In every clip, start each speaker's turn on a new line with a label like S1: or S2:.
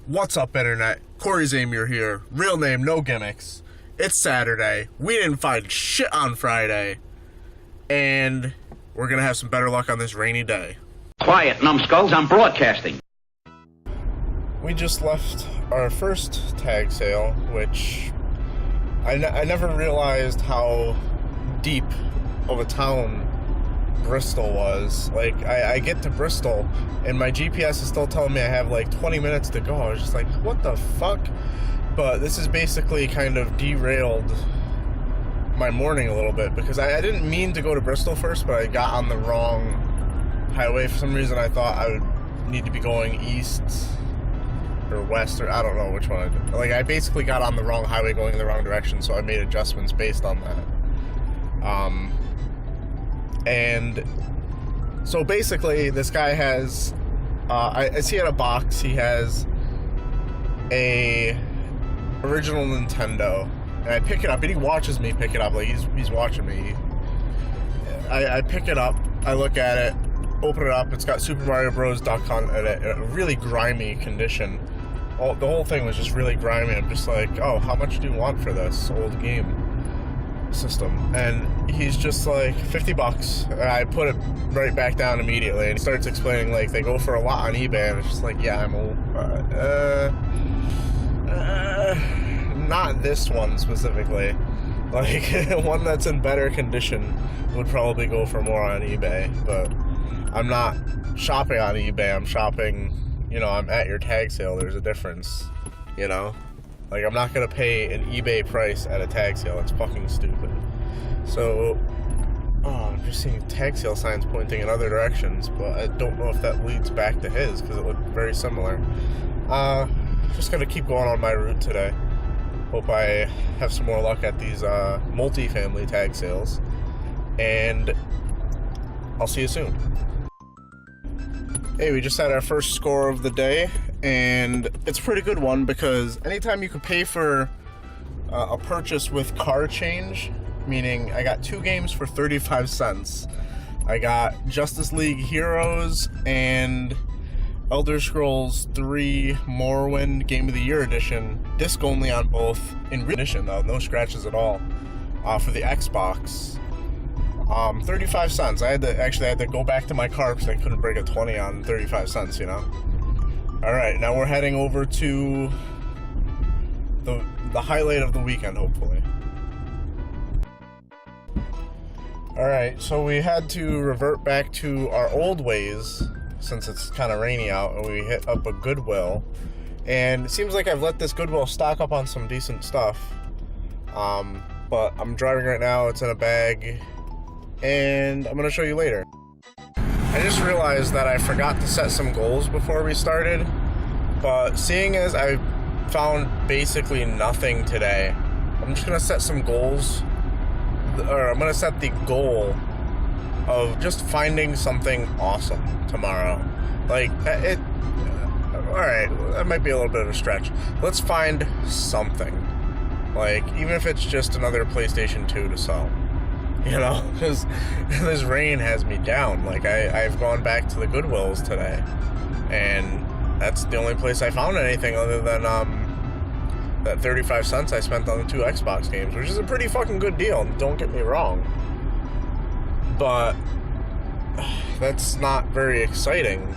S1: What's up, Internet? Corey Zamir here. Real name, no gimmicks. It's Saturday. We didn't find shit on Friday. And we're gonna have some better luck on this rainy day.
S2: Quiet, numbskulls, I'm broadcasting.
S1: We just left our first tag sale, which I never realized how deep of a town Bristol was. Like, I get to Bristol and my GPS is still telling me I have like 20 minutes to go. I was just like, what the fuck? But this has basically kind of derailed my morning a little bit because I didn't mean to go to Bristol first, but I got on the wrong highway. For some reason I thought I would need to be going east or west, or I don't know which one I did. Like, I basically got on the wrong highway going in the wrong direction, so I made adjustments based on that. And so basically this guy has I see at a box he has a original Nintendo, and I pick it up and he watches me pick it up. Like, he's watching me. I pick it up, I look at it, open it up, it's got Super Mario Bros. Duck on it in a really grimy condition. The whole thing was just really grimy. I'm just like, oh, how much do you want for this old game system? And he's just like, $50. And I put it right back down immediately, and he starts explaining like they go for a lot on eBay, and it's just like, yeah, I'm old. Not this one specifically. Like, one that's in better condition would probably go for more on eBay, but I'm not shopping on eBay. I'm shopping, I'm at your tag sale. There's a difference, Like, I'm not going to pay an eBay price at a tag sale. It's fucking stupid. So, I'm just seeing tag sale signs pointing in other directions, but I don't know if that leads back to his, because it looked very similar. Just going to keep going on my route today. Hope I have some more luck at these multi-family tag sales. And I'll see you soon. Hey, we just had our first score of the day, and it's a pretty good one because anytime you can pay for a purchase with car change, meaning I got 2 games for 35 cents. I got Justice League Heroes and Elder Scrolls 3 Morrowind Game of the Year Edition, disc only on both, in edition though, no scratches at all, for the Xbox. 35 cents. I had to go back to my car because I couldn't break a 20 on 35 cents, Alright, now we're heading over to the highlight of the weekend, hopefully. Alright, so we had to revert back to our old ways since it's kind of rainy out, and we hit up a Goodwill. And it seems like I've let this Goodwill stock up on some decent stuff. But I'm driving right now, it's in a bag, and I'm going to show you later. I just realized that I forgot to set some goals before we started, but seeing as I found basically nothing today, I'm just going to set some goals, or I'm going to set the goal of just finding something awesome tomorrow. Like, alright, that might be a little bit of a stretch. Let's find something. Like, even if it's just another PlayStation 2 to sell. Because this rain has me down. Like, I've gone back to the Goodwills today, and that's the only place I found anything other than that 35 cents I spent on the 2 Xbox games, which is a pretty fucking good deal, don't get me wrong. But that's not very exciting.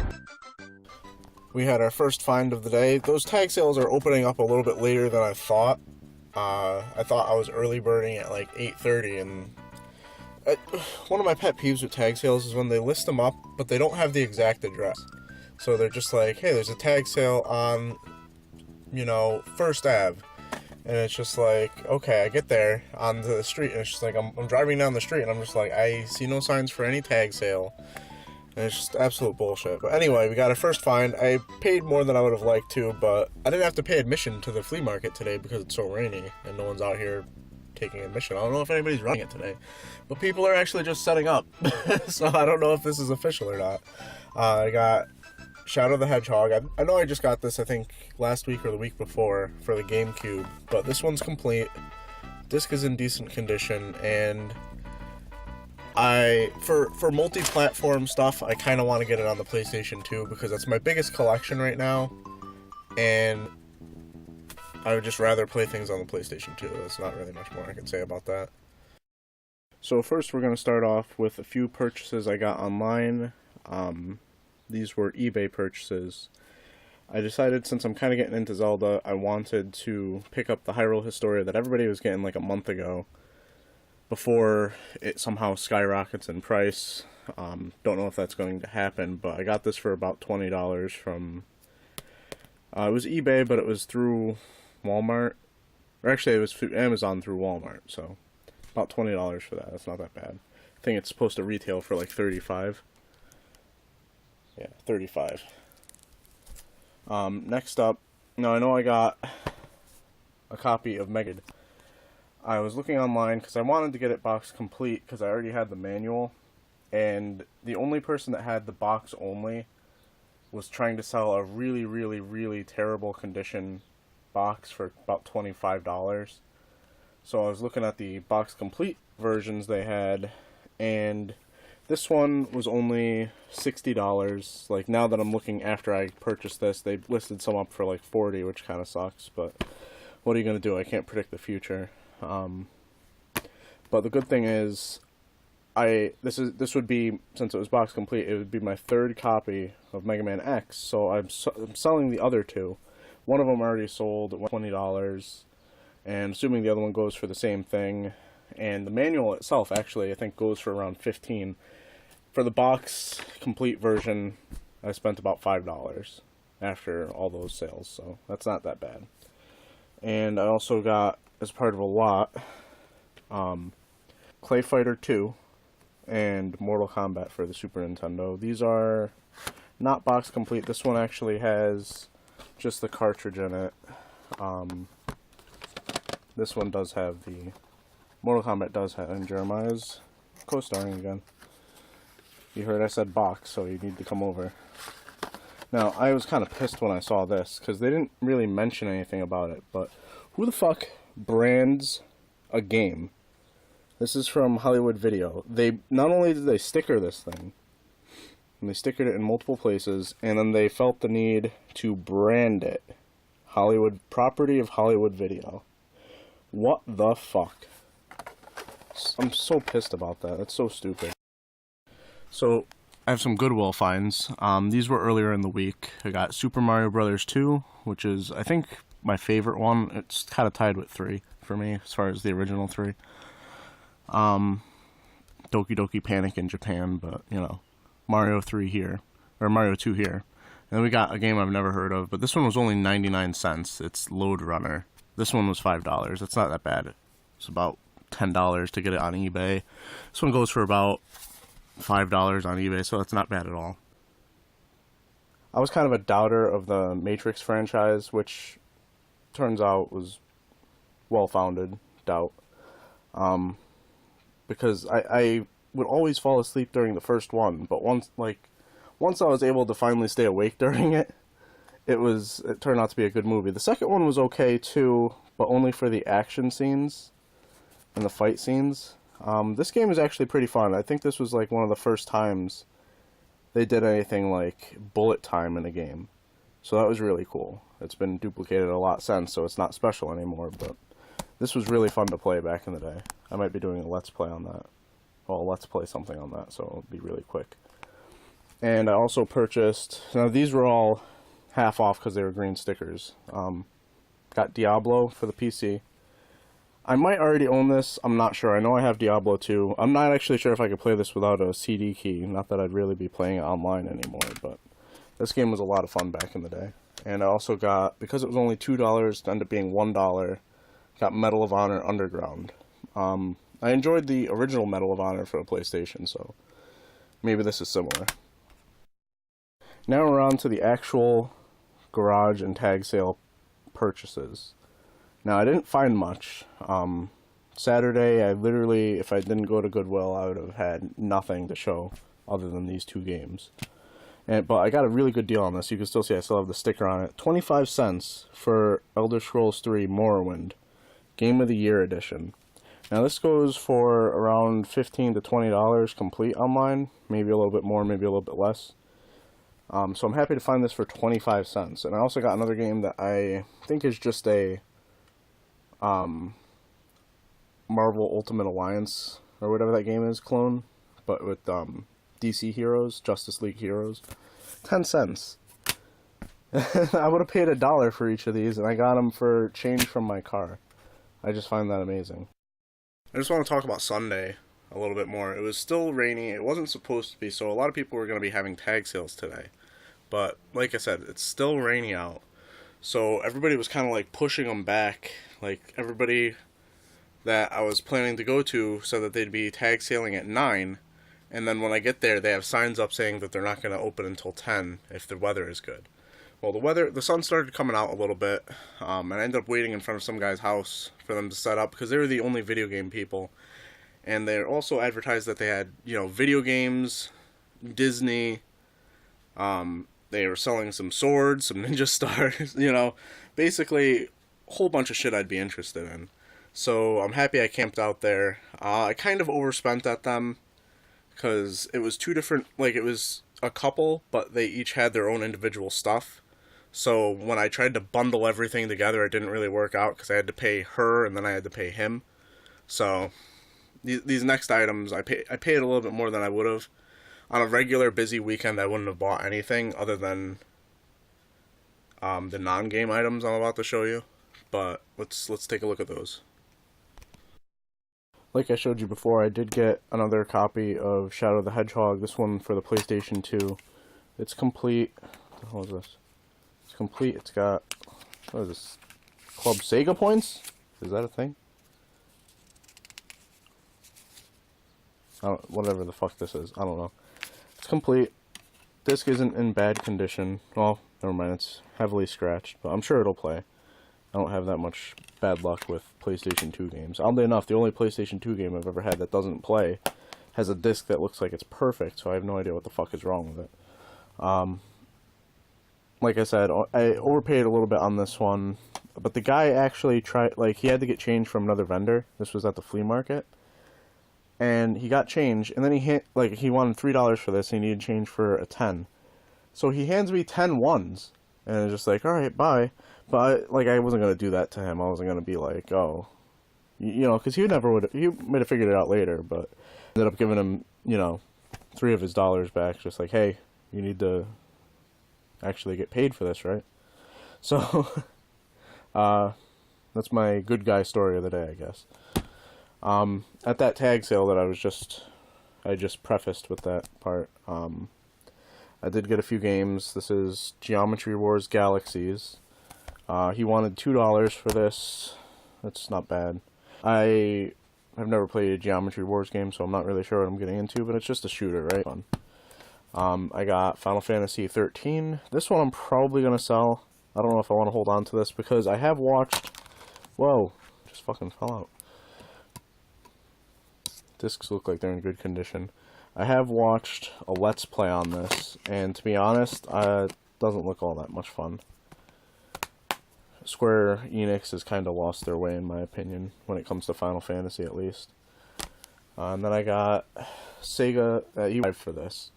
S1: We had our first find of the day. Those tag sales are opening up a little bit later than I thought. I thought I was early birding at like 8:30, and one of my pet peeves with tag sales is when they list them up, but they don't have the exact address. So they're just like, hey, there's a tag sale on, First Ave. And it's just like, okay, I get there onto the street, and it's just like, I'm driving down the street, and I'm just like, I see no signs for any tag sale. And it's just absolute bullshit. But anyway, we got our first find. I paid more than I would have liked to, but I didn't have to pay admission to the flea market today because it's so rainy, and no one's out here taking admission. I don't know if anybody's running it today, but people are actually just setting up. So I don't know if this is official or not. I got Shadow the Hedgehog. I know I just got this, I think, last week or the week before for the GameCube, but this one's complete. Disc is in decent condition, and for multi-platform stuff, I kind of want to get it on the PlayStation 2 because that's my biggest collection right now. and I would just rather play things on the PlayStation 2. That's not really much more I can say about that. So first we're going to start off with a few purchases I got online. These were eBay purchases. I decided, since I'm kind of getting into Zelda, I wanted to pick up the Hyrule Historia that everybody was getting like a month ago, before it somehow skyrockets in price. Don't know if that's going to happen, but I got this for about $20 from... it was eBay, but it was through Walmart. Or actually, it was through Amazon through Walmart, so about $20 for that. That's not that bad. I think it's supposed to retail for like $35. Yeah, $35. Next up, now I know I got a copy of Megaman. I was looking online because I wanted to get it box complete because I already had the manual, and the only person that had the box only was trying to sell a really, really, really terrible condition box for about $25. So I was looking at the box complete versions they had, and this one was only $60. Like, now that I'm looking after I purchased this, they listed some up for like $40, which kind of sucks, but what are you going to do? I can't predict the future. But the good thing is, this would be, since it was box complete, it would be my third copy of Mega Man X, so I'm selling the other two. One of them already sold at $20, and assuming the other one goes for the same thing, and the manual itself actually I think goes for around $15. For the box complete version, I spent about $5 after all those sales, so that's not that bad. And I also got, as part of a lot, Clay Fighter 2 and Mortal Kombat for the Super Nintendo. These are not box complete. This one actually has just the cartridge in it. This one does have the... Mortal Kombat does have, and Jeremiah's co-starring again. You heard I said box, so you need to come over. Now, I was kind of pissed when I saw this, because they didn't really mention anything about it, but who the fuck brands a game? This is from Hollywood Video. They, not only did they sticker this thing, and they stickered it in multiple places, and then they felt the need to brand it. Hollywood, property of Hollywood Video. What the fuck? I'm so pissed about that. That's so stupid. So, I have some Goodwill finds. These were earlier in the week. I got Super Mario Bros. 2, which is, I think, my favorite one. It's kind of tied with 3 for me, as far as the original 3. Doki Doki Panic in Japan, but, you know, Mario 3 here, or Mario 2 here. And then we got a game I've never heard of, but this one was only 99 cents. It's Lode Runner. This one was $5. It's not that bad. It's about $10 to get it on eBay. This one goes for about $5 on eBay, so that's not bad at all. I was kind of a doubter of the Matrix franchise, which turns out was well-founded doubt. Because I would always fall asleep during the first one, but once I was able to finally stay awake during it, it turned out to be a good movie. The second one was okay too, but only for the action scenes and the fight scenes. This game is actually pretty fun. I think this was like one of the first times they did anything like bullet time in a game. So that was really cool. It's been duplicated a lot since, so it's not special anymore, but this was really fun to play back in the day. I might be doing a let's play on that. Well, let's play something on that, so it'll be really quick. And I also purchased, now these were all half off because they were green stickers. Got Diablo for the PC. I might already own this, I'm not sure. I know I have Diablo 2. I'm not actually sure if I could play this without a CD key. Not that I'd really be playing it online anymore, but this game was a lot of fun back in the day. And I also got, because it was only $2, it ended up being $1, got Medal of Honor Underground. I enjoyed the original Medal of Honor for the PlayStation, so maybe this is similar. Now we're on to the actual garage and tag sale purchases. Now, I didn't find much. Saturday, I literally, if I didn't go to Goodwill, I would have had nothing to show other than these two games. But I got a really good deal on this. You can still see I still have the sticker on it. 25 cents for Elder Scrolls 3 Morrowind, Game of the Year Edition. Now, this goes for around $15 to $20 complete online. Maybe a little bit more, maybe a little bit less. So I'm happy to find this for 25 cents. And I also got another game that I think is just a Marvel Ultimate Alliance, or whatever that game is, clone, but with DC heroes, Justice League heroes. 10 cents. I would have paid $1 for each of these, and I got them for change from my car. I just find that amazing. I just want to talk about Sunday a little bit more. It was still rainy. It wasn't supposed to be, so a lot of people were going to be having tag sales today. But like I said, it's still rainy out. So everybody was kind of like pushing them back. Like everybody that I was planning to go to said that they'd be tag sailing at 9. And then when I get there, they have signs up saying that they're not going to open until 10 if the weather is good. Well, the sun started coming out a little bit, and I ended up waiting in front of some guy's house for them to set up because they were the only video game people. And they also advertised that they had, video games, Disney. They were selling some swords, some ninja stars, basically a whole bunch of shit I'd be interested in. So I'm happy I camped out there. I kind of overspent at them because it was two different, it was a couple, but they each had their own individual stuff. So when I tried to bundle everything together, it didn't really work out because I had to pay her and then I had to pay him. So these next items, I paid a little bit more than I would have. On a regular busy weekend, I wouldn't have bought anything other than the non-game items I'm about to show you. But let's take a look at those. Like I showed you before, I did get another copy of Shadow the Hedgehog. This one for the PlayStation 2. It's complete. What the hell is this? It's complete. It's got, what is this? Club Sega points? Is that a thing? Whatever the fuck this is. I don't know. It's complete. Disc isn't in bad condition. Well, never mind. It's heavily scratched, but I'm sure it'll play. I don't have that much bad luck with PlayStation 2 games. Oddly enough, the only PlayStation 2 game I've ever had that doesn't play has a disc that looks like it's perfect, so I have no idea what the fuck is wrong with it. Like I said, I overpaid a little bit on this one, but the guy actually tried, he had to get change from another vendor. This was at the flea market. And he got change, and then he wanted $3 for this, and he needed change for a 10. So he hands me 10 ones, and it's just like, alright, bye. But, I wasn't going to do that to him. I wasn't going to be like, oh, because he might have figured it out later, but ended up giving him, $3 of his dollars back, just like, hey, you need to actually get paid for this, right? So, that's my good guy story of the day, I guess. At that tag sale that I just prefaced with that part, I did get a few games. This is Geometry Wars Galaxies. He wanted $2 for this. That's not bad. I have never played a Geometry Wars game, so I'm not really sure what I'm getting into, but it's just a shooter, right? Fun. I got Final Fantasy 13. This one I'm probably going to sell. I don't know if I want to hold on to this because I have watched... Whoa, just fucking fell out. Discs look like they're in good condition. I have watched a Let's Play on this, and to be honest, it doesn't look all that much fun. Square Enix has kind of lost their way, in my opinion, when it comes to Final Fantasy, at least. And then I got Sega E5 for this,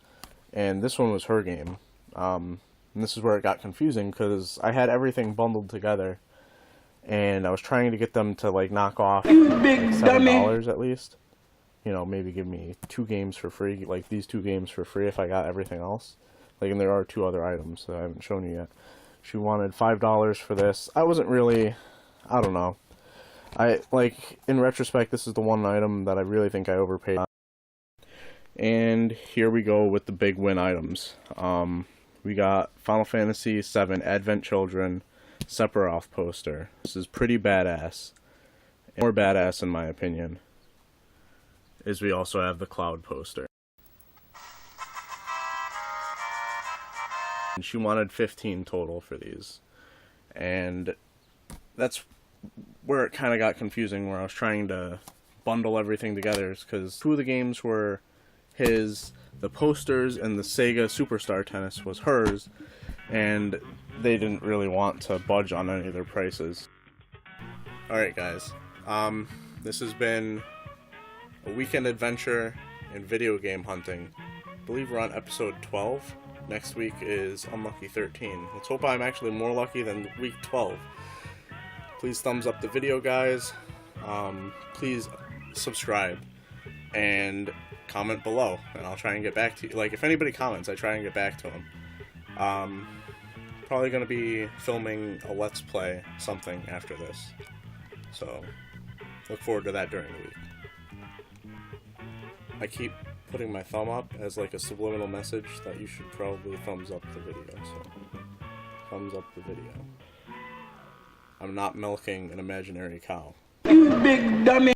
S1: and this one was her game. And this is where it got confusing, because I had everything bundled together, and I was trying to get them to, knock off $7 at least. Maybe give me 2 games for free, these 2 games for free if I got everything else. And there are 2 other items that I haven't shown you yet. She wanted $5 for this. I wasn't really, I don't know. In retrospect, this is the one item that I really think I overpaid on. And here we go with the big win items. We got Final Fantasy VII Advent Children Sephiroth poster. This is pretty badass. More badass in my opinion. Is we also have the Cloud poster. And she wanted 15 total for these. And that's where it kind of got confusing, where I was trying to bundle everything together, because 2 of the games were his, the posters and the Sega Superstar Tennis was hers, and they didn't really want to budge on any of their prices. Alright guys, this has been a weekend adventure in video game hunting. I believe we're on episode 12. Next week is Unlucky 13. Let's hope I'm actually more lucky than week 12. Please thumbs up the video, guys. Please subscribe and comment below, and I'll try and get back to you. Like, if anybody comments, I try and get back to them. Probably going to be filming a Let's Play something after this. So, look forward to that during the week. I keep putting my thumb up as like a subliminal message that you should probably thumbs up the video. So, thumbs up the video. I'm not milking an imaginary cow.
S3: You big dummy.